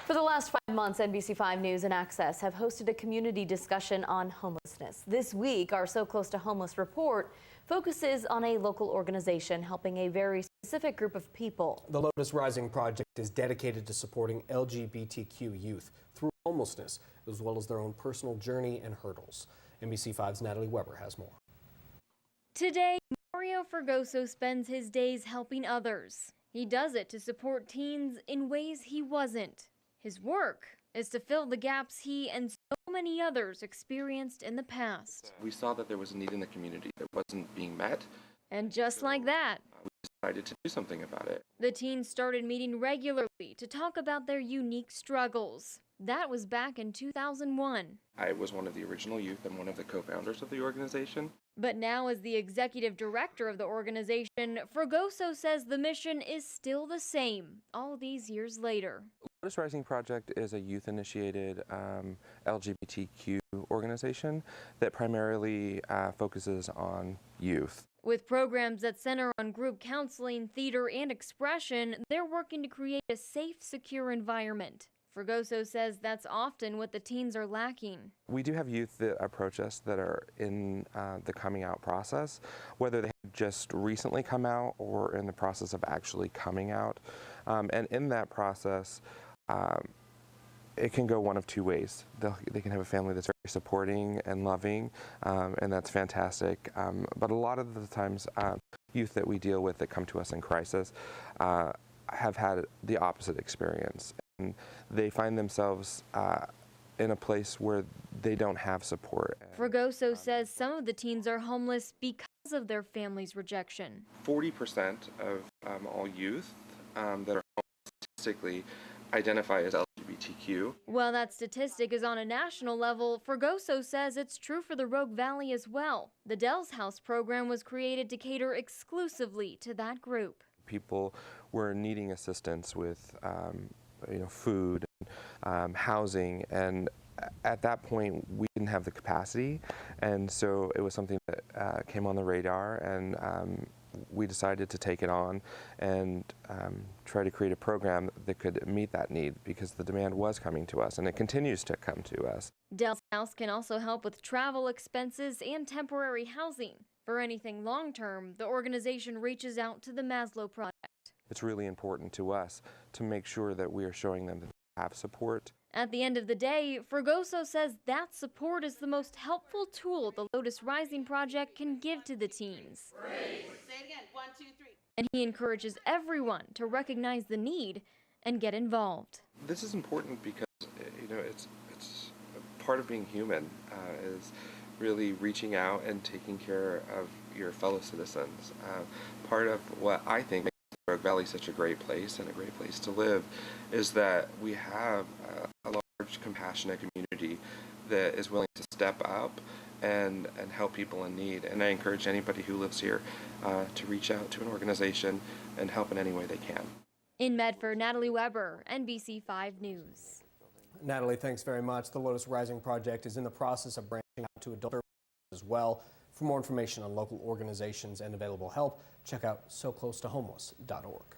For the last 5 months, NBC5 News and Access have hosted a community discussion on homelessness. This week, our So Close to Homeless report focuses on a local organization helping a very specific group of people. The Lotus Rising Project is dedicated to supporting LGBTQ youth through homelessness, as well as their own personal journey and hurdles. NBC5's Natalie Weber has more. Today, Mario Fregoso spends his days helping others. He does it to support teens in ways he wasn't. His work is to fill the gaps he and so many others experienced in the past. We saw that there was a need in the community that wasn't being met. And just like that, we decided to do something about it. the teens started meeting regularly to talk about their unique struggles. That was back in 2001. I was one of the original youth and one of the co-founders of the organization. But now, as the executive director of the organization, Fregoso says the mission is still the same all these years later. Lotus Rising Project is a youth-initiated LGBTQ organization that primarily focuses on youth. With programs that center on group counseling, theater, and expression, they're working to create a safe, secure environment. Fregoso says that's often what the teens are lacking. We do have youth that approach us that are in the coming out process, whether they have just recently come out or in the process of actually coming out. And in that process, it can go one of two ways. They can have a family that's very supporting and loving, and that's fantastic. But a lot of the times, youth that we deal with that come to us in crisis have had the opposite experience. And they find themselves in a place where they don't have support. Fregoso says some of the teens are homeless because of their family's rejection. 40% of all youth that are homeless statistically identify as LGBTQ. While that statistic is on a national level, Fregoso says it's true for the Rogue Valley as well. The Dell's House program was created to cater exclusively to that group. People were needing assistance with food, housing, and at that point we didn't have the capacity, and so it was something that came on the radar, and we decided to take it on and try to create a program that could meet that need, because the demand was coming to us and it continues to come to us. Dell's House can also help with travel expenses and temporary housing. For anything long-term, the organization reaches out to the Maslow Project. It's really important to us to make sure that we are showing them that they have support. At the end of the day, Fregoso says that support is the most helpful tool the Lotus Rising Project can give to the teens. Say it again. 1, 2, 3. And he encourages everyone to recognize the need and get involved. This is important because it's part of being human is really reaching out and taking care of your fellow citizens. Part of what I think makes Rogue Valley such a great place and a great place to live is that we have a large, compassionate community that is willing to step up and help people in need. And I encourage anybody who lives here to reach out to an organization and help in any way they can. In Medford, Natalie Weber, NBC5 News. Natalie, thanks very much. The Lotus Rising Project is in the process of branching out to adult services as well. For more information on local organizations and available help, check out soclosetohomeless.org.